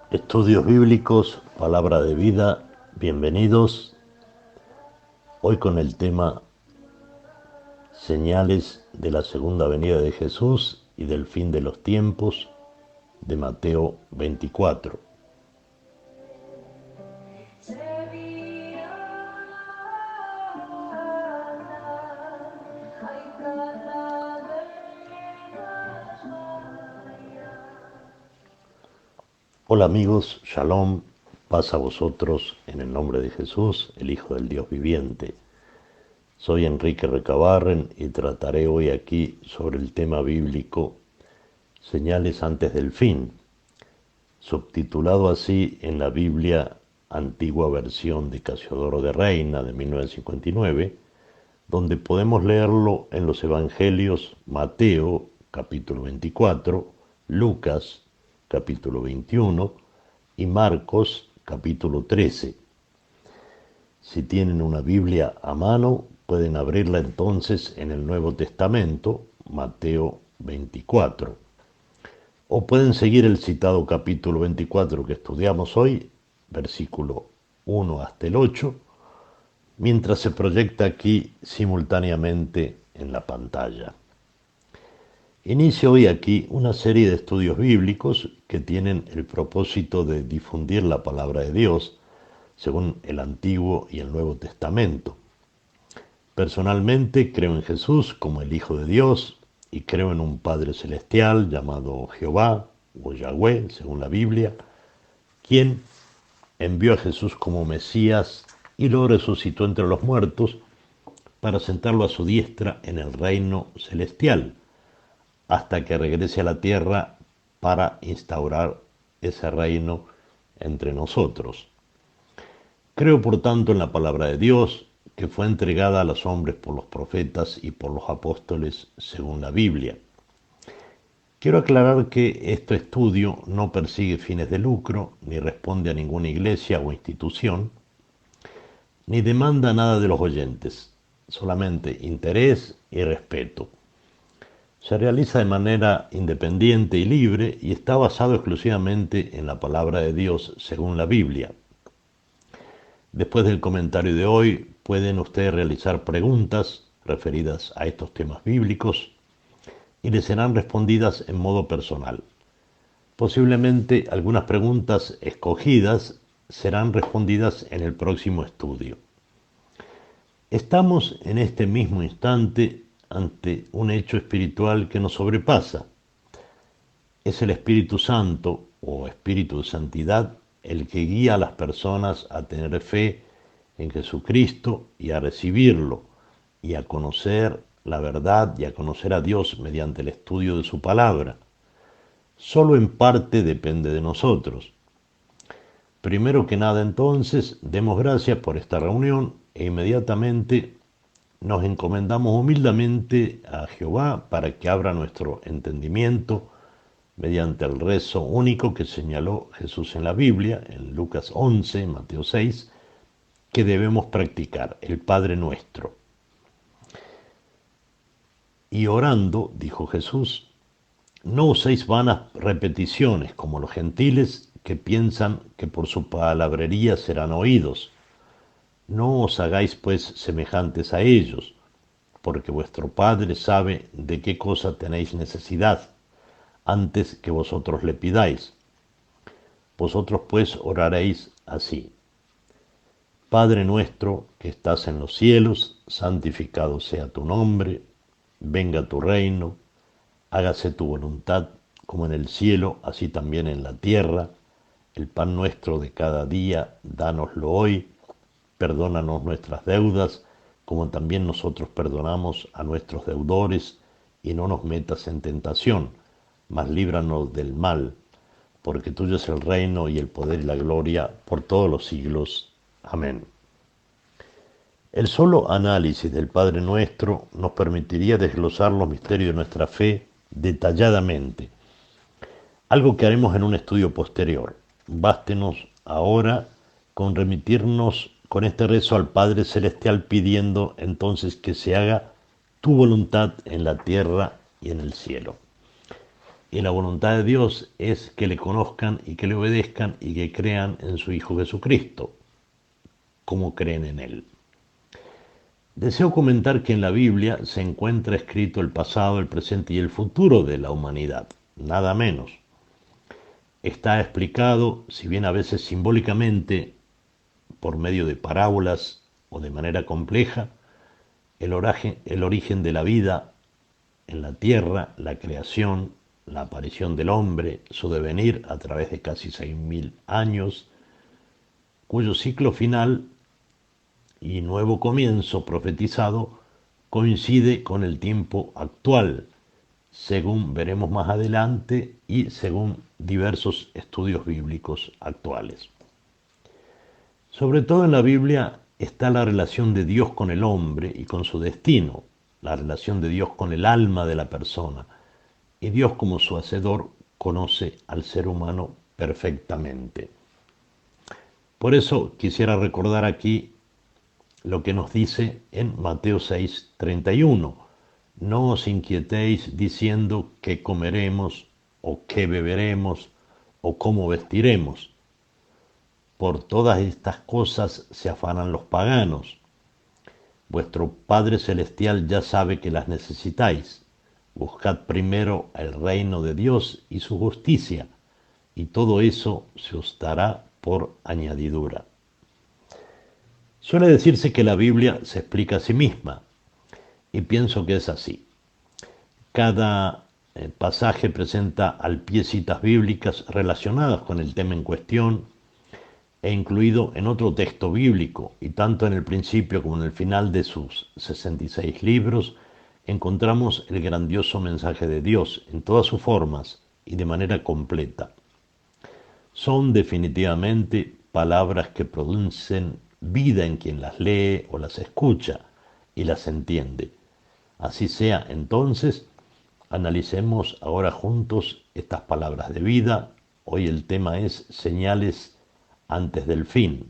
Estudios bíblicos, palabra de vida, bienvenidos. Hoy con el tema señales de la segunda venida de Jesús y del fin de los tiempos de Mateo 24. Hola amigos, Shalom, paz a vosotros en el nombre de Jesús, el Hijo del Dios viviente. Soy Enrique Recabarren y trataré hoy aquí sobre el tema bíblico Señales antes del fin, subtitulado así en la Biblia Antigua Versión de Casiodoro de Reina de 1959, donde podemos leerlo en los Evangelios Mateo, capítulo 24, Lucas, capítulo 21, y Marcos, capítulo 13. Si tienen una Biblia a mano, pueden abrirla entonces en el Nuevo Testamento, Mateo 24. O pueden seguir el citado capítulo 24 que estudiamos hoy, versículo 1 hasta el 8, mientras se proyecta aquí simultáneamente en la pantalla. Inicio hoy aquí una serie de estudios bíblicos que tienen el propósito de difundir la palabra de Dios según el Antiguo y el Nuevo Testamento. Personalmente creo en Jesús como el Hijo de Dios y creo en un Padre Celestial llamado Jehová o Yahweh, según la Biblia, quien envió a Jesús como Mesías y lo resucitó entre los muertos para sentarlo a su diestra en el reino celestial, hasta que regrese a la tierra para instaurar ese reino entre nosotros. Creo, por tanto, en la palabra de Dios, que fue entregada a los hombres por los profetas y por los apóstoles según la Biblia. Quiero aclarar que este estudio no persigue fines de lucro, ni responde a ninguna iglesia o institución, ni demanda nada de los oyentes, solamente interés y respeto. Se realiza de manera independiente y libre y está basado exclusivamente en la palabra de Dios según la Biblia. Después del comentario de hoy, pueden ustedes realizar preguntas referidas a estos temas bíblicos y les serán respondidas en modo personal. Posiblemente algunas preguntas escogidas serán respondidas en el próximo estudio. Estamos en este mismo instante ante un hecho espiritual que nos sobrepasa. Es el Espíritu Santo o Espíritu de Santidad el que guía a las personas a tener fe en Jesucristo y a recibirlo y a conocer la verdad y a conocer a Dios mediante el estudio de su palabra. Solo en parte depende de nosotros. Primero que nada entonces, demos gracias por esta reunión e inmediatamente nos encomendamos humildemente a Jehová para que abra nuestro entendimiento mediante el rezo único que señaló Jesús en la Biblia, en Lucas 11, Mateo 6, que debemos practicar, el Padre Nuestro. Y orando, dijo Jesús, no uséis vanas repeticiones como los gentiles que piensan que por su palabrería serán oídos. No os hagáis pues semejantes a ellos, porque vuestro Padre sabe de qué cosa tenéis necesidad, antes que vosotros le pidáis. Vosotros pues oraréis así. Padre nuestro que estás en los cielos, santificado sea tu nombre, venga tu reino, hágase tu voluntad, como en el cielo, así también en la tierra. El pan nuestro de cada día, dánoslo hoy. Perdónanos nuestras deudas, como también nosotros perdonamos a nuestros deudores, y no nos metas en tentación, mas líbranos del mal, porque tuyo es el reino y el poder y la gloria por todos los siglos. Amén. El solo análisis del Padre Nuestro nos permitiría desglosar los misterios de nuestra fe detalladamente, algo que haremos en un estudio posterior. Bástenos ahora con remitirnos con este rezo al Padre Celestial pidiendo entonces que se haga tu voluntad en la tierra y en el cielo. Y la voluntad de Dios es que le conozcan y que le obedezcan y que crean en su Hijo Jesucristo, como creen en Él. Deseo comentar que en la Biblia se encuentra escrito el pasado, el presente y el futuro de la humanidad, nada menos. Está explicado, si bien a veces simbólicamente, por medio de parábolas o de manera compleja, el origen de la vida en la tierra, la creación, la aparición del hombre, su devenir a través de casi 6.000 años, cuyo ciclo final y nuevo comienzo profetizado coincide con el tiempo actual, según veremos más adelante y según diversos estudios bíblicos actuales. Sobre todo en la Biblia está la relación de Dios con el hombre y con su destino, la relación de Dios con el alma de la persona, y Dios como su hacedor conoce al ser humano perfectamente. Por eso quisiera recordar aquí lo que nos dice en Mateo 6:31. No os inquietéis diciendo qué comeremos o qué beberemos o cómo vestiremos. Por todas estas cosas se afanan los paganos. Vuestro Padre Celestial ya sabe que las necesitáis. Buscad primero el reino de Dios y su justicia, y todo eso se os dará por añadidura. Suele decirse que la Biblia se explica a sí misma, y pienso que es así. Cada pasaje presenta al pie citas bíblicas relacionadas con el tema en cuestión e incluido en otro texto bíblico, y tanto en el principio como en el final de sus 66 libros encontramos el grandioso mensaje de Dios en todas sus formas y de manera completa. Son definitivamente palabras que producen vida en quien las lee o las escucha y las entiende. Así sea, entonces, analicemos ahora juntos estas palabras de vida. Hoy el tema es señales antes del fin.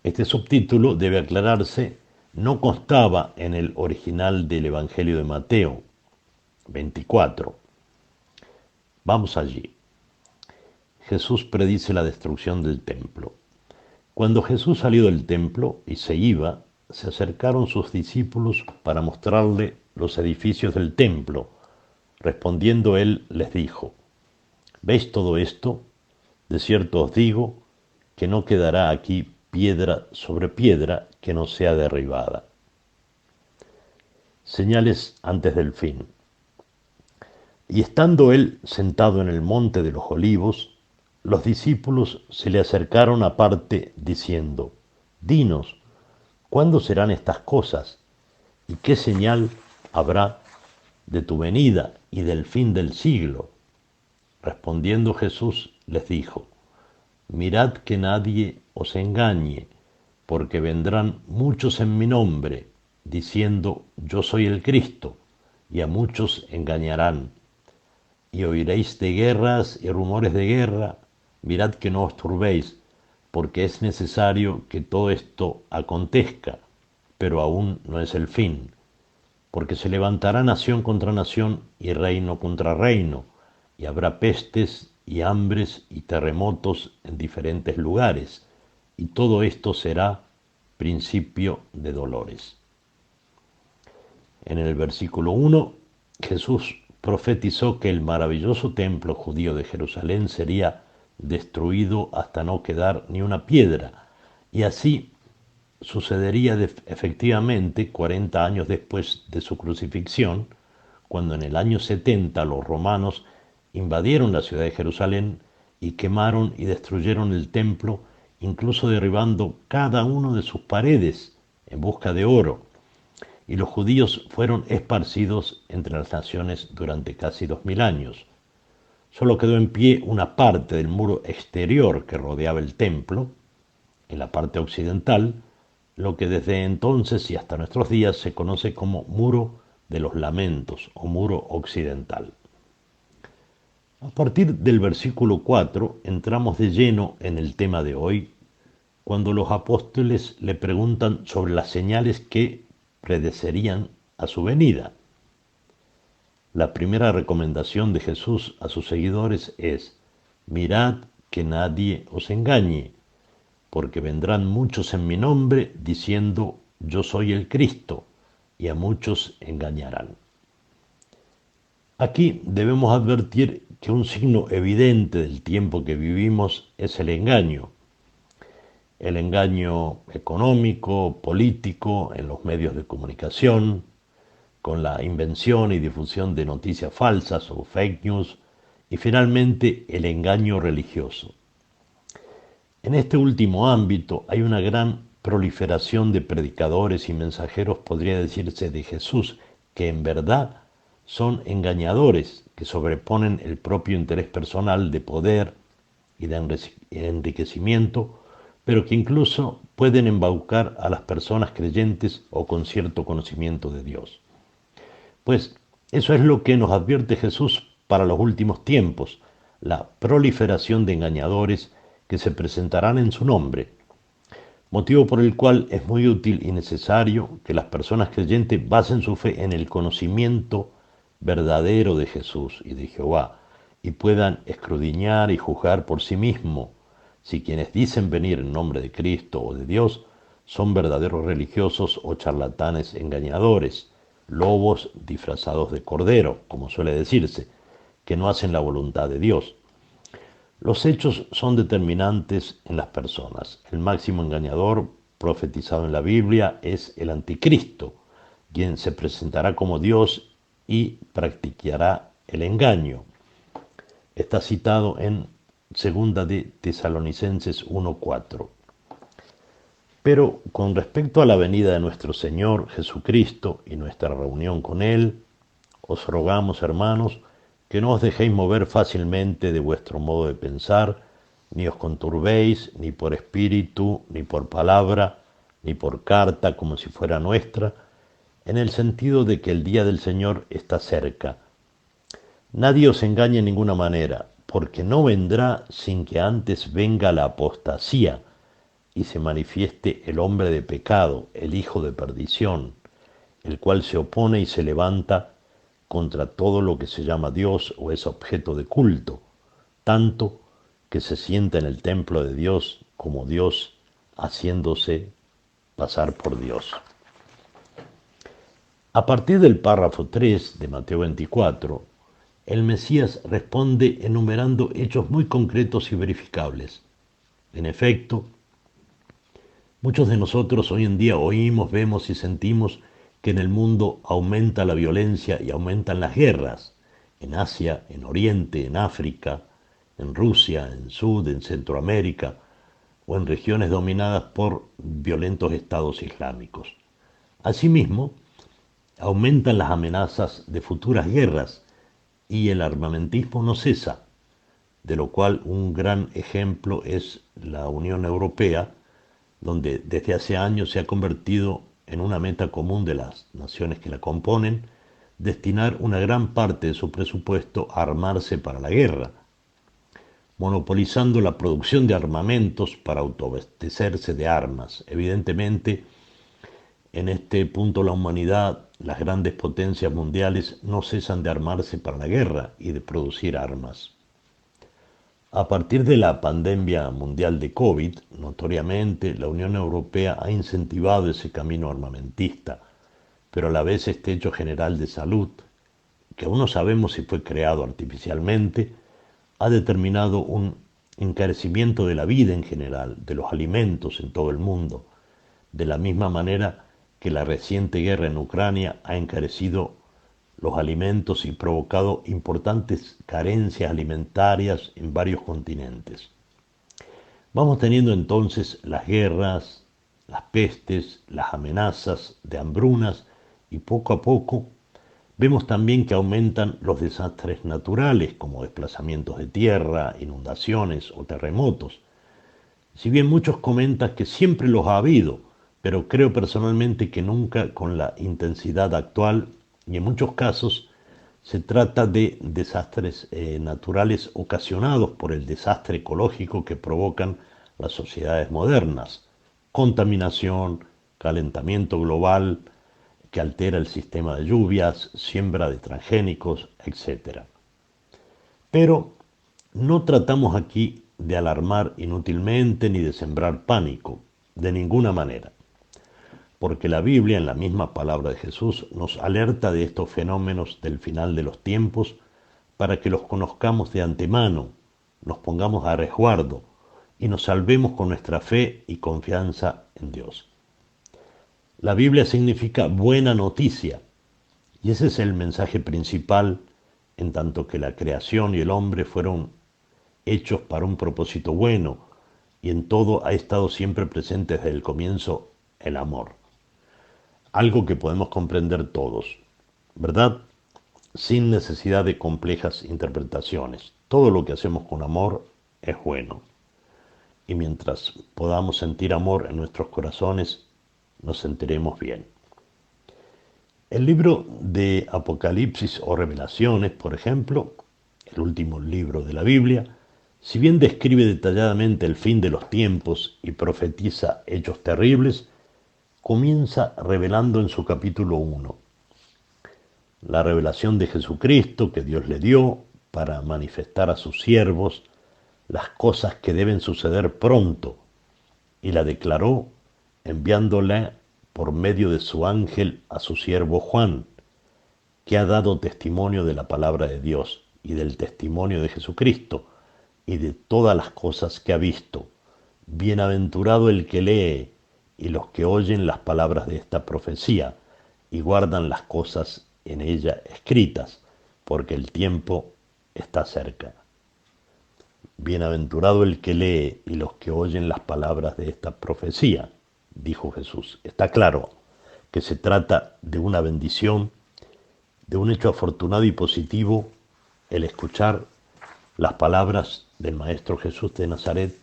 Este subtítulo, debe aclararse, no constaba en el original del Evangelio de Mateo 24. Vamos allí. Jesús predice la destrucción del templo. Cuando Jesús salió del templo y se iba, se acercaron sus discípulos para mostrarle los edificios del templo. Respondiendo él, les dijo: ¿Veis todo esto? De cierto os digo que no quedará aquí piedra sobre piedra que no sea derribada. Señales antes del fin. Y estando él sentado en el monte de los olivos, los discípulos se le acercaron aparte diciendo: Dinos, ¿cuándo serán estas cosas? ¿Y qué señal habrá de tu venida y del fin del siglo? Respondiendo Jesús les dijo: Mirad que nadie os engañe, porque vendrán muchos en mi nombre, diciendo: Yo soy el Cristo, y a muchos engañarán. Y oiréis de guerras y rumores de guerra. Mirad que no os turbéis, porque es necesario que todo esto acontezca, pero aún no es el fin. Porque se levantará nación contra nación y reino contra reino, y habrá pestes y hambres y terremotos en diferentes lugares, y todo esto será principio de dolores. En el versículo 1, Jesús profetizó que el maravilloso templo judío de Jerusalén sería destruido hasta no quedar ni una piedra, y así sucedería efectivamente 40 años después de su crucifixión, cuando en el año 70 los romanos invadieron la ciudad de Jerusalén y quemaron y destruyeron el templo, incluso derribando cada una de sus paredes en busca de oro. Y los judíos fueron esparcidos entre las naciones durante casi 2000 años. Solo quedó en pie una parte del muro exterior que rodeaba el templo, en la parte occidental, lo que desde entonces y hasta nuestros días se conoce como Muro de los Lamentos o Muro Occidental. A partir del versículo 4 entramos de lleno en el tema de hoy, cuando los apóstoles le preguntan sobre las señales que predecerían a su venida. La primera recomendación de Jesús a sus seguidores es: mirad que nadie os engañe, porque vendrán muchos en mi nombre diciendo yo soy el Cristo, y a muchos engañarán. Aquí debemos advertir que un signo evidente del tiempo que vivimos es el engaño económico, político, en los medios de comunicación, con la invención y difusión de noticias falsas o fake news, y finalmente el engaño religioso. En este último ámbito hay una gran proliferación de predicadores y mensajeros, podría decirse, de Jesús, que en verdad son engañadores, que sobreponen el propio interés personal de poder y de enriquecimiento, pero que incluso pueden embaucar a las personas creyentes o con cierto conocimiento de Dios. Pues eso es lo que nos advierte Jesús para los últimos tiempos, la proliferación de engañadores que se presentarán en su nombre, motivo por el cual es muy útil y necesario que las personas creyentes basen su fe en el conocimiento verdadero de Jesús y de Jehová, y puedan escudriñar y juzgar por sí mismos si quienes dicen venir en nombre de Cristo o de Dios son verdaderos religiosos o charlatanes engañadores, lobos disfrazados de cordero, como suele decirse, que no hacen la voluntad de Dios. Los hechos son determinantes en las personas. El máximo engañador profetizado en la Biblia es el anticristo, quien se presentará como Dios y practicará el engaño. Está citado en 2 de Tesalonicenses 1:4. Pero con respecto a la venida de nuestro Señor Jesucristo y nuestra reunión con Él, os rogamos, hermanos, que no os dejéis mover fácilmente de vuestro modo de pensar, ni os conturbéis, ni por espíritu, ni por palabra, ni por carta, como si fuera nuestra, en el sentido de que el día del Señor está cerca. Nadie os engañe en ninguna manera, porque no vendrá sin que antes venga la apostasía y se manifieste el hombre de pecado, el hijo de perdición, el cual se opone y se levanta contra todo lo que se llama Dios o es objeto de culto, tanto que se sienta en el templo de Dios como Dios, haciéndose pasar por Dios. A partir del párrafo 3 de Mateo 24, el Mesías responde enumerando hechos muy concretos y verificables. En efecto, muchos de nosotros hoy en día oímos, vemos y sentimos que en el mundo aumenta la violencia y aumentan las guerras, en Asia, en Oriente, en África, en Rusia, en Sud, en Centroamérica o en regiones dominadas por violentos estados islámicos. Asimismo, aumentan las amenazas de futuras guerras y el armamentismo no cesa, de lo cual un gran ejemplo es la Unión Europea, donde desde hace años se ha convertido en una meta común de las naciones que la componen, destinar una gran parte de su presupuesto a armarse para la guerra, monopolizando la producción de armamentos para autoabastecerse de armas. Evidentemente, en este punto la humanidad, las grandes potencias mundiales no cesan de armarse para la guerra y de producir armas. A partir de la pandemia mundial de COVID, notoriamente la Unión Europea ha incentivado ese camino armamentista, pero a la vez este hecho general de salud, que aún no sabemos si fue creado artificialmente, ha determinado un encarecimiento de la vida en general, de los alimentos en todo el mundo, de la misma manera que la reciente guerra en Ucrania ha encarecido los alimentos y provocado importantes carencias alimentarias en varios continentes. Vamos teniendo entonces las guerras, las pestes, las amenazas de hambrunas y poco a poco vemos también que aumentan los desastres naturales como desplazamientos de tierra, inundaciones o terremotos. Si bien muchos comentan que siempre los ha habido, pero creo personalmente que nunca con la intensidad actual y en muchos casos se trata de desastres naturales ocasionados por el desastre ecológico que provocan las sociedades modernas. Contaminación, calentamiento global, que altera el sistema de lluvias, siembra de transgénicos, etc. Pero no tratamos aquí de alarmar inútilmente ni de sembrar pánico, de ninguna manera, porque la Biblia, en la misma palabra de Jesús, nos alerta de estos fenómenos del final de los tiempos para que los conozcamos de antemano, nos pongamos a resguardo y nos salvemos con nuestra fe y confianza en Dios. La Biblia significa buena noticia, y ese es el mensaje principal, en tanto que la creación y el hombre fueron hechos para un propósito bueno, y en todo ha estado siempre presente desde el comienzo el amor. Algo que podemos comprender todos, ¿verdad? Sin necesidad de complejas interpretaciones. Todo lo que hacemos con amor es bueno. Y mientras podamos sentir amor en nuestros corazones, nos sentiremos bien. El libro de Apocalipsis o Revelaciones, por ejemplo, el último libro de la Biblia, si bien describe detalladamente el fin de los tiempos y profetiza hechos terribles, comienza revelando en su capítulo 1 la revelación de Jesucristo que Dios le dio para manifestar a sus siervos las cosas que deben suceder pronto, y la declaró enviándola por medio de su ángel a su siervo Juan, que ha dado testimonio de la palabra de Dios y del testimonio de Jesucristo y de todas las cosas que ha visto. Bienaventurado el que lee y los que oyen las palabras de esta profecía y guardan las cosas en ella escritas, porque el tiempo está cerca. Bienaventurado el que lee y los que oyen las palabras de esta profecía, dijo Jesús. Está claro que se trata de una bendición, de un hecho afortunado y positivo, el escuchar las palabras del Maestro Jesús de Nazaret,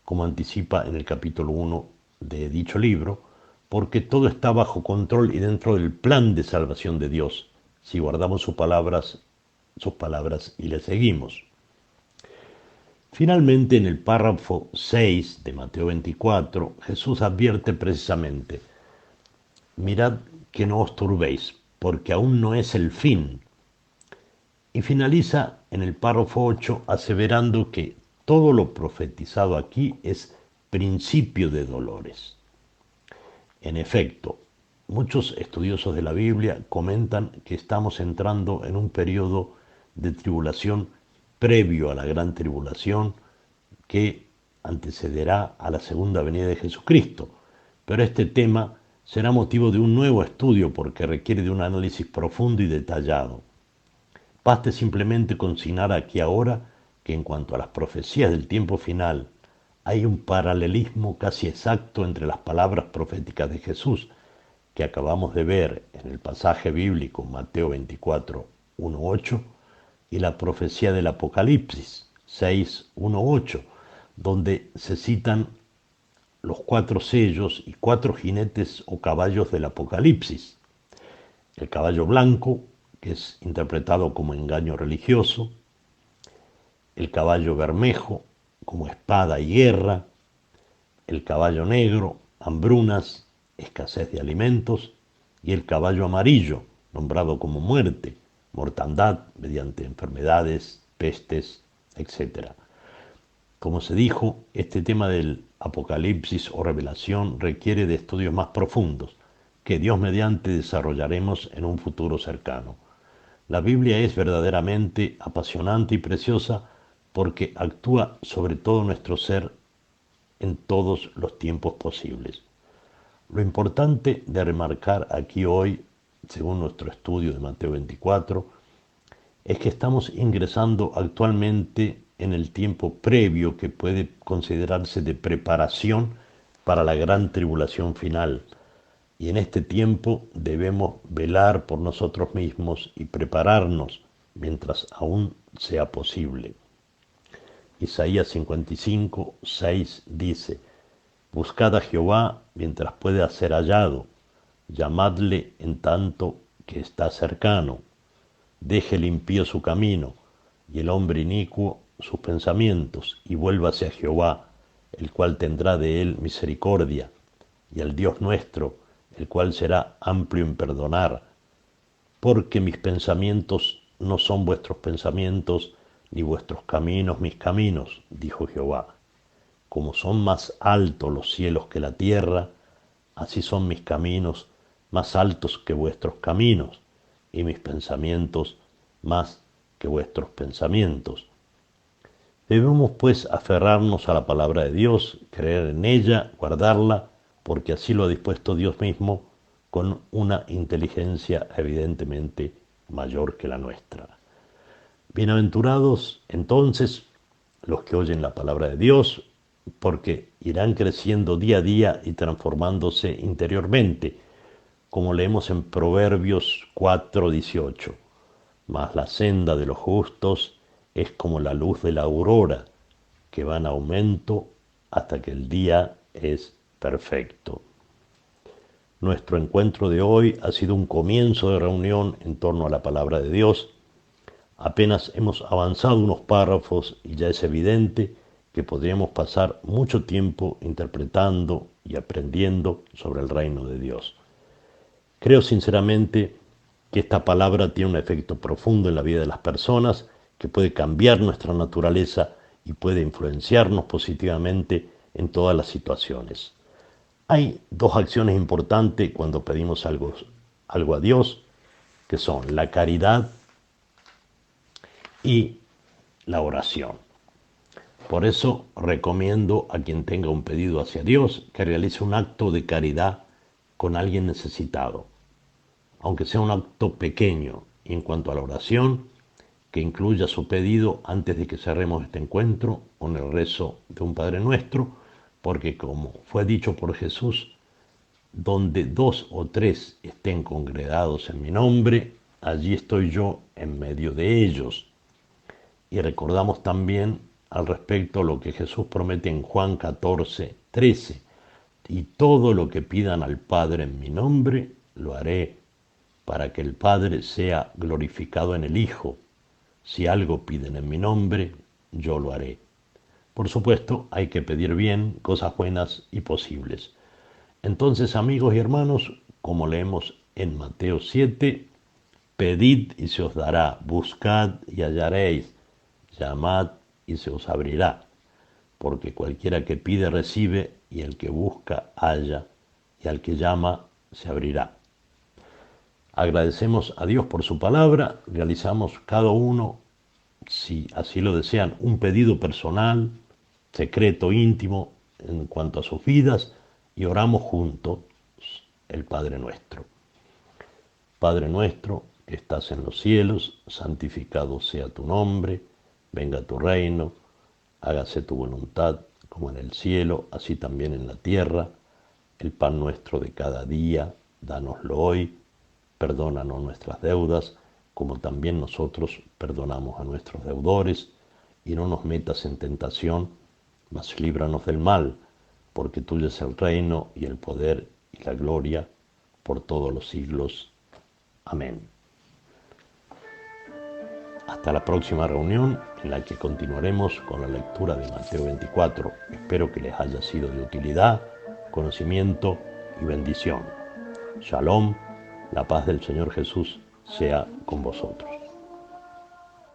como anticipa en el capítulo 1 de dicho libro, porque todo está bajo control y dentro del plan de salvación de Dios, si guardamos sus palabras y le seguimos. Finalmente, en el párrafo 6 de Mateo 24, Jesús advierte precisamente: mirad que no os turbéis, porque aún no es el fin. Y finaliza en el párrafo 8 aseverando que todo lo profetizado aquí es principio de dolores. En efecto, muchos estudiosos de la Biblia comentan que estamos entrando en un periodo de tribulación previo a la gran tribulación que antecederá a la segunda venida de Jesucristo. Pero este tema será motivo de un nuevo estudio porque requiere de un análisis profundo y detallado. Baste simplemente consignar aquí ahora que en cuanto a las profecías del tiempo final, hay un paralelismo casi exacto entre las palabras proféticas de Jesús que acabamos de ver en el pasaje bíblico Mateo 24, 1:8 y la profecía del Apocalipsis 6, 1:8, donde se citan los 4 sellos y 4 jinetes o caballos del Apocalipsis. El caballo blanco, que es interpretado como engaño religioso; el caballo bermejo, como espada y guerra; el caballo negro, hambrunas, escasez de alimentos; y el caballo amarillo, nombrado como muerte, mortandad mediante enfermedades, pestes, etc. Como se dijo, este tema del Apocalipsis o revelación requiere de estudios más profundos, que Dios mediante desarrollaremos en un futuro cercano. La Biblia es verdaderamente apasionante y preciosa porque actúa sobre todo nuestro ser en todos los tiempos posibles. Lo importante de remarcar aquí hoy, según nuestro estudio de Mateo 24, es que estamos ingresando actualmente en el tiempo previo que puede considerarse de preparación para la gran tribulación final. Y en este tiempo debemos velar por nosotros mismos y prepararnos mientras aún sea posible. Isaías 55, 6 dice: buscad a Jehová mientras pueda ser hallado, llamadle en tanto que está cercano. Deje el impío su camino, y el hombre inicuo sus pensamientos, y vuélvase a Jehová, el cual tendrá de él misericordia, y al Dios nuestro, el cual será amplio en perdonar, porque mis pensamientos no son vuestros pensamientos, ni vuestros caminos mis caminos, dijo Jehová. Como son más altos los cielos que la tierra, así son mis caminos más altos que vuestros caminos, y mis pensamientos más que vuestros pensamientos. Debemos pues aferrarnos a la palabra de Dios, creer en ella, guardarla, porque así lo ha dispuesto Dios mismo, con una inteligencia evidentemente mayor que la nuestra. Bienaventurados entonces los que oyen la palabra de Dios, porque irán creciendo día a día y transformándose interiormente, como leemos en Proverbios 4:18. Mas la senda de los justos es como la luz de la aurora, que va en aumento hasta que el día es perfecto. Nuestro encuentro de hoy ha sido un comienzo de reunión en torno a la palabra de Dios. Apenas hemos avanzado unos párrafos y ya es evidente que podríamos pasar mucho tiempo interpretando y aprendiendo sobre el reino de Dios. Creo sinceramente que esta palabra tiene un efecto profundo en la vida de las personas, que puede cambiar nuestra naturaleza y puede influenciarnos positivamente en todas las situaciones. Hay dos acciones importantes cuando pedimos algo a Dios, que son la caridad y la oración. Por eso recomiendo a quien tenga un pedido hacia Dios que realice un acto de caridad con alguien necesitado, aunque sea un acto pequeño. Y en cuanto a la oración, que incluya su pedido antes de que cerremos este encuentro con el rezo de un Padre Nuestro, porque como fue dicho por Jesús, donde 2 o 3 estén congregados en mi nombre, allí estoy yo en medio de ellos. Y recordamos también al respecto lo que Jesús promete en Juan 14:13. Y todo lo que pidan al Padre en mi nombre, lo haré, para que el Padre sea glorificado en el Hijo. Si algo piden en mi nombre, yo lo haré. Por supuesto, hay que pedir bien, cosas buenas y posibles. Entonces, amigos y hermanos, como leemos en Mateo 7, pedid y se os dará, buscad y hallaréis, llamad y se os abrirá, porque cualquiera que pide recibe, y el que busca halla, y al que llama se abrirá. Agradecemos a Dios por su palabra, realizamos cada uno, si así lo desean, un pedido personal, secreto, íntimo, en cuanto a sus vidas, y oramos juntos el Padre Nuestro. Padre nuestro, que estás en los cielos, santificado sea tu nombre, venga tu reino, hágase tu voluntad, como en el cielo, así también en la tierra. El pan nuestro de cada día, dánoslo hoy, perdónanos nuestras deudas, como también nosotros perdonamos a nuestros deudores, y no nos metas en tentación, mas líbranos del mal, porque tuyo es el reino y el poder y la gloria por todos los siglos. Amén. Hasta la próxima reunión en la que continuaremos con la lectura de Mateo 24. Espero que les haya sido de utilidad, conocimiento y bendición. Shalom, la paz del Señor Jesús sea con vosotros.